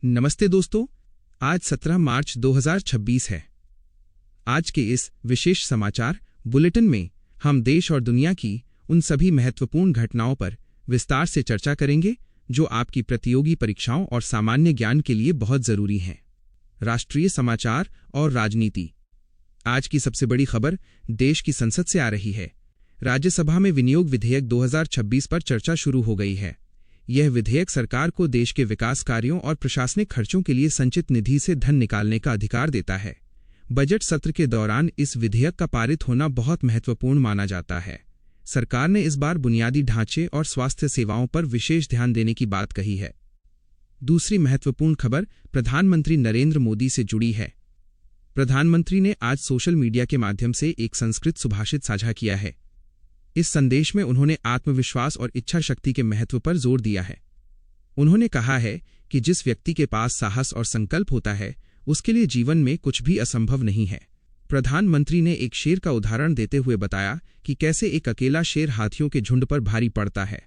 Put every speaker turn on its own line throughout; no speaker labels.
नमस्ते दोस्तों, आज 17 मार्च 2026 है। आज के इस विशेष समाचार बुलेटिन में हम देश और दुनिया की उन सभी महत्वपूर्ण घटनाओं पर विस्तार से चर्चा करेंगे जो आपकी प्रतियोगी परीक्षाओं और सामान्य ज्ञान के लिए बहुत जरूरी हैं। राष्ट्रीय समाचार और राजनीति। आज की सबसे बड़ी खबर देश की संसद से आ रही है। राज्यसभा में विनियोग विधेयक 2026 पर चर्चा शुरू हो गई है। यह विधेयक सरकार को देश के विकास कार्यों और प्रशासनिक खर्चों के लिए संचित निधि से धन निकालने का अधिकार देता है। बजट सत्र के दौरान इस विधेयक का पारित होना बहुत महत्वपूर्ण माना जाता है। सरकार ने इस बार बुनियादी ढांचे और स्वास्थ्य सेवाओं पर विशेष ध्यान देने की बात कही है। दूसरी महत्वपूर्ण खबर प्रधानमंत्री नरेंद्र मोदी से जुड़ी है। प्रधानमंत्री ने आज सोशल मीडिया के माध्यम से एक संस्कृत सुभाषित साझा किया है। इस संदेश में उन्होंने आत्मविश्वास और इच्छा शक्ति के महत्व पर जोर दिया है। उन्होंने कहा है कि जिस व्यक्ति के पास साहस और संकल्प होता है उसके लिए जीवन में कुछ भी असंभव नहीं है। प्रधानमंत्री ने एक शेर का उदाहरण देते हुए बताया कि कैसे एक अकेला शेर हाथियों के झुंड पर भारी पड़ता है।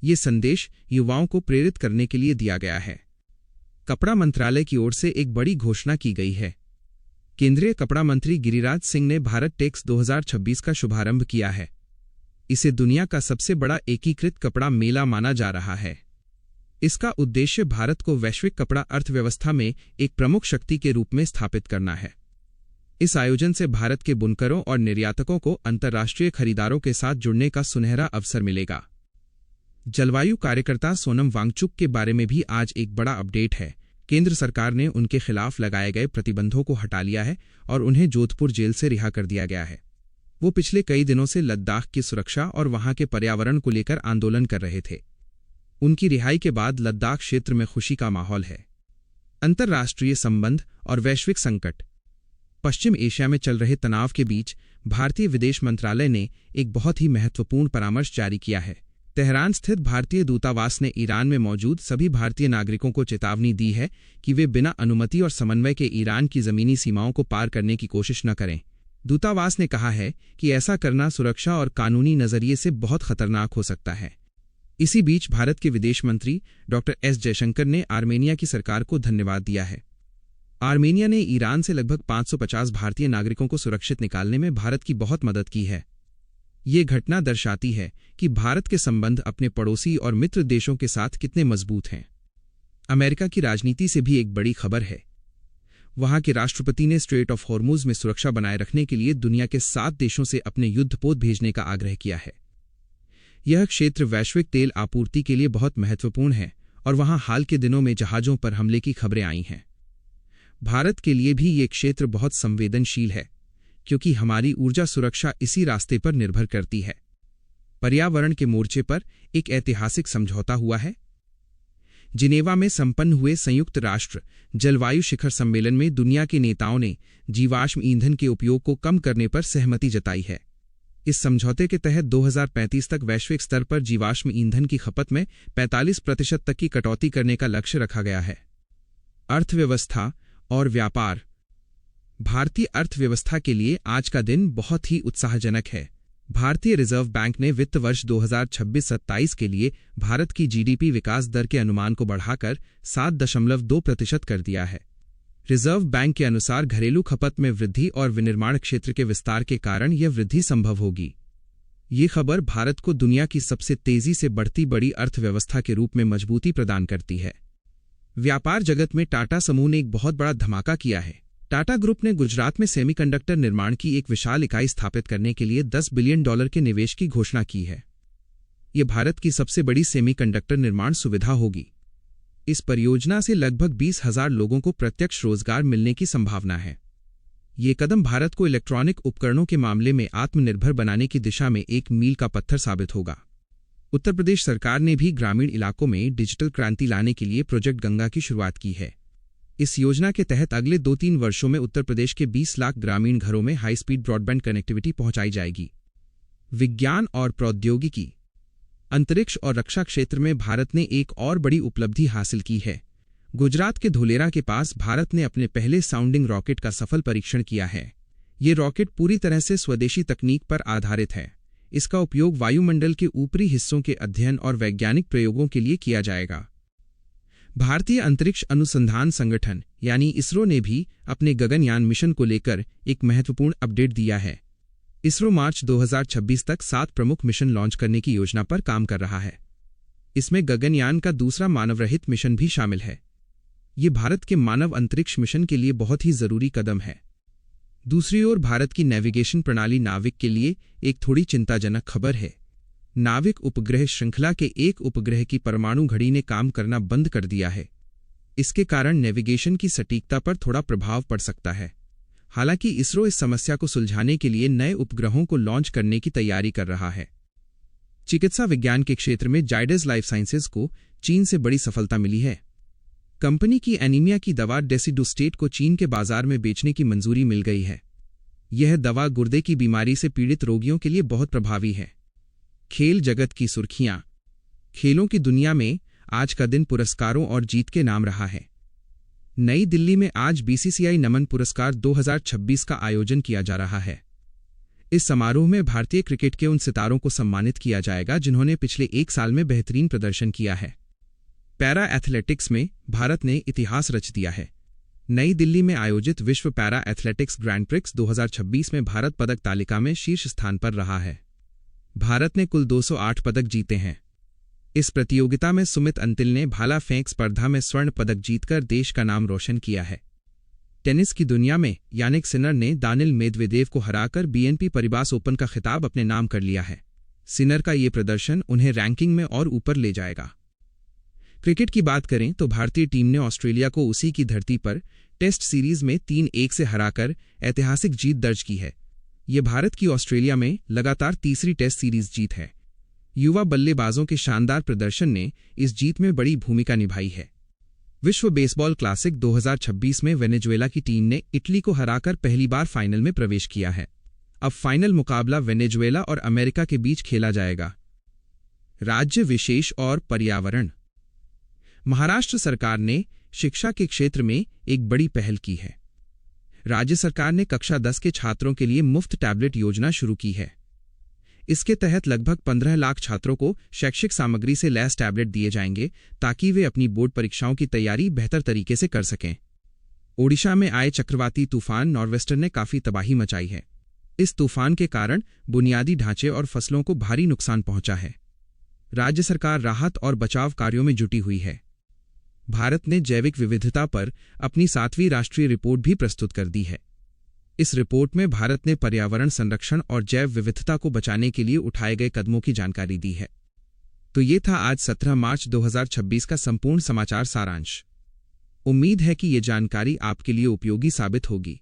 ये संदेश युवाओं को प्रेरित करने के लिए दिया गया है। कपड़ा मंत्रालय की ओर से एक बड़ी घोषणा की गई है। केंद्रीय कपड़ा मंत्री गिरिराज सिंह ने भारत टेक्स 2026 का शुभारंभ किया है। इसे दुनिया का सबसे बड़ा एकीकृत कपड़ा मेला माना जा रहा है। इसका उद्देश्य भारत को वैश्विक कपड़ा अर्थव्यवस्था में एक प्रमुख शक्ति के रूप में स्थापित करना है। इस आयोजन से भारत के बुनकरों और निर्यातकों को अंतर्राष्ट्रीय खरीदारों के साथ जुड़ने का सुनहरा अवसर मिलेगा। जलवायु कार्यकर्ता सोनम वांगचुक के बारे में भी आज एक बड़ा अपडेट है। केंद्र सरकार ने उनके खिलाफ लगाए गए प्रतिबंधों को हटा लिया है और उन्हें जोधपुर जेल से रिहा कर दिया गया है। वो पिछले कई दिनों से लद्दाख की सुरक्षा और वहां के पर्यावरण को लेकर आंदोलन कर रहे थे। उनकी रिहाई के बाद लद्दाख क्षेत्र में खुशी का माहौल है। अंतर्राष्ट्रीय संबंध और वैश्विक संकट। पश्चिम एशिया में चल रहे तनाव के बीच भारतीय विदेश मंत्रालय ने एक बहुत ही महत्वपूर्ण परामर्श जारी किया है। तेहरान स्थित भारतीय दूतावास ने ईरान में मौजूद सभी भारतीय नागरिकों को चेतावनी दी है कि वे बिना अनुमति और समन्वय के ईरान की जमीनी सीमाओं को पार करने की कोशिश न करें। दूतावास ने कहा है कि ऐसा करना सुरक्षा और कानूनी नजरिए से बहुत खतरनाक हो सकता है। इसी बीच भारत के विदेश मंत्री डॉक्टर एस जयशंकर ने आर्मेनिया की सरकार को धन्यवाद दिया है। आर्मेनिया ने ईरान से लगभग 550 भारतीय नागरिकों को सुरक्षित निकालने में भारत की बहुत मदद की है। ये घटना दर्शाती है कि भारत के संबंध अपने पड़ोसी और मित्र देशों के साथ कितने मजबूत हैं। अमेरिका की राजनीति से भी एक बड़ी खबर है। वहां के राष्ट्रपति ने स्ट्रेट ऑफ हॉर्मुज में सुरक्षा बनाए रखने के लिए दुनिया के 7 देशों से अपने युद्धपोत भेजने का आग्रह किया है। यह क्षेत्र वैश्विक तेल आपूर्ति के लिए बहुत महत्वपूर्ण है और वहां हाल के दिनों में जहाजों पर हमले की खबरें आई हैं। भारत के लिए भी ये क्षेत्र बहुत संवेदनशील है क्योंकि हमारी ऊर्जा सुरक्षा इसी रास्ते पर निर्भर करती है। पर्यावरण के मोर्चे पर एक ऐतिहासिक समझौता हुआ है। जिनेवा में संपन्न हुए संयुक्त राष्ट्र जलवायु शिखर सम्मेलन में दुनिया के नेताओं ने जीवाश्म ईंधन के उपयोग को कम करने पर सहमति जताई है। इस समझौते के तहत 2035 तक वैश्विक स्तर पर जीवाश्म ईंधन की खपत में 45% तक की कटौती करने का लक्ष्य रखा गया है। अर्थव्यवस्था और व्यापार। भारतीय अर्थव्यवस्था के लिए आज का दिन बहुत ही उत्साहजनक है। भारतीय रिजर्व बैंक ने वित्त वर्ष 2026-27 के लिए भारत की जीडीपी विकास दर के अनुमान को बढ़ाकर 7.2% कर दिया है। रिजर्व बैंक के अनुसार घरेलू खपत में वृद्धि और विनिर्माण क्षेत्र के विस्तार के कारण यह वृद्धि संभव होगी। ये खबर भारत को दुनिया की सबसे तेजी से बढ़ती बड़ी अर्थव्यवस्था के रूप में मजबूती प्रदान करती है। व्यापार जगत में टाटा समूह ने एक बहुत बड़ा धमाका किया है। टाटा ग्रुप ने गुजरात में सेमीकंडक्टर निर्माण की एक विशाल इकाई स्थापित करने के लिए $10 बिलियन के निवेश की घोषणा की है। यह भारत की सबसे बड़ी सेमीकंडक्टर निर्माण सुविधा होगी। इस परियोजना से लगभग 20,000 लोगों को प्रत्यक्ष रोजगार मिलने की संभावना है। ये कदम भारत को इलेक्ट्रॉनिक उपकरणों के मामले में आत्मनिर्भर बनाने की दिशा में एक मील का पत्थर साबित होगा। उत्तर प्रदेश सरकार ने भी ग्रामीण इलाकों में डिजिटल क्रांति लाने के लिए प्रोजेक्ट गंगा की शुरुआत की है। इस योजना के तहत अगले 2-3 वर्षों में उत्तर प्रदेश के 20 लाख ग्रामीण घरों में हाई स्पीड ब्रॉडबैंड कनेक्टिविटी पहुंचाई जाएगी। विज्ञान और प्रौद्योगिकी। अंतरिक्ष और रक्षा क्षेत्र में भारत ने एक और बड़ी उपलब्धि हासिल की है। गुजरात के धोलेरा के पास भारत ने अपने पहले साउंडिंग रॉकेट का सफल परीक्षण किया है। ये रॉकेट पूरी तरह से स्वदेशी तकनीक पर आधारित है। इसका उपयोग वायुमंडल के ऊपरी हिस्सों के अध्ययन और वैज्ञानिक प्रयोगों के लिए किया जाएगा। भारतीय अंतरिक्ष अनुसंधान संगठन यानी इसरो ने भी अपने गगनयान मिशन को लेकर एक महत्वपूर्ण अपडेट दिया है। इसरो मार्च 2026 तक 7 प्रमुख मिशन लॉन्च करने की योजना पर काम कर रहा है। इसमें गगनयान का दूसरा मानवरहित मिशन भी शामिल है। ये भारत के मानव अंतरिक्ष मिशन के लिए बहुत ही जरूरी कदम है। दूसरी ओर भारत की नेविगेशन प्रणाली नाविक के लिए एक थोड़ी चिंताजनक खबर है। नाविक उपग्रह श्रृंखला के एक उपग्रह की परमाणु घड़ी ने काम करना बंद कर दिया है। इसके कारण नेविगेशन की सटीकता पर थोड़ा प्रभाव पड़ सकता है। हालांकि इसरो इस समस्या को सुलझाने के लिए नए उपग्रहों को लॉन्च करने की तैयारी कर रहा है। चिकित्सा विज्ञान के क्षेत्र में जाइडस लाइफ साइंसेज को चीन से बड़ी सफलता मिली है। कंपनी की एनीमिया की दवा डेसिडोस्टेट को चीन के बाजार में बेचने की मंजूरी मिल गई है। यह दवा गुर्दे की बीमारी से पीड़ित रोगियों के लिए बहुत प्रभावी है। खेल जगत की सुर्खियां। खेलों की दुनिया में आज का दिन पुरस्कारों और जीत के नाम रहा है। नई दिल्ली में आज बीसीसीआई नमन पुरस्कार 2026 का आयोजन किया जा रहा है। इस समारोह में भारतीय क्रिकेट के उन सितारों को सम्मानित किया जाएगा जिन्होंने पिछले 1 साल में बेहतरीन प्रदर्शन किया है। पैरा एथलेटिक्स में भारत ने इतिहास रच दिया है। नई दिल्ली में आयोजित विश्व पैरा एथलेटिक्स ग्रैंड प्रिक्स 2026 में भारत पदक तालिका में शीर्ष स्थान पर रहा है। भारत ने कुल 208 पदक जीते हैं। इस प्रतियोगिता में सुमित अंतिल ने भाला फेंक स्पर्धा में स्वर्ण पदक जीतकर देश का नाम रोशन किया है। टेनिस की दुनिया में यानिक सिनर ने दानिल मेदवेदेव को हराकर बीएनपी परिबास ओपन का खिताब अपने नाम कर लिया है। सिनर का ये प्रदर्शन उन्हें रैंकिंग में और ऊपर ले जाएगा। क्रिकेट की बात करें तो भारतीय टीम ने ऑस्ट्रेलिया को उसी की धरती पर टेस्ट सीरीज में 3-1 से हराकर ऐतिहासिक जीत दर्ज की है। ये भारत की ऑस्ट्रेलिया में लगातार तीसरी टेस्ट सीरीज जीत है। युवा बल्लेबाजों के शानदार प्रदर्शन ने इस जीत में बड़ी भूमिका निभाई है। विश्व बेसबॉल क्लासिक 2026 में वेनेजुएला की टीम ने इटली को हराकर पहली बार फाइनल में प्रवेश किया है। अब फाइनल मुकाबला वेनेजुएला और अमेरिका के बीच खेला जाएगा। राज्य विशेष और पर्यावरण। महाराष्ट्र सरकार ने शिक्षा के क्षेत्र में एक बड़ी पहल की है। राज्य सरकार ने कक्षा 10 के छात्रों के लिए मुफ्त टैबलेट योजना शुरू की है। इसके तहत लगभग 15 लाख छात्रों को शैक्षिक सामग्री से लैस टैबलेट दिए जाएंगे ताकि वे अपनी बोर्ड परीक्षाओं की तैयारी बेहतर तरीके से कर सकें। ओडिशा में आए चक्रवाती तूफान नॉर्वेस्टर ने काफी तबाही मचाई है। इस तूफान के कारण बुनियादी ढांचे और फसलों को भारी नुकसान पहुंचा है। राज्य सरकार राहत और बचाव कार्यों में जुटी हुई है। भारत ने जैविक विविधता पर अपनी 7वीं राष्ट्रीय रिपोर्ट भी प्रस्तुत कर दी है। इस रिपोर्ट में भारत ने पर्यावरण संरक्षण और जैव विविधता को बचाने के लिए उठाए गए कदमों की जानकारी दी है। तो ये था आज 17 मार्च 2026 का संपूर्ण समाचार सारांश। उम्मीद है कि ये जानकारी आपके लिए उपयोगी साबित होगी।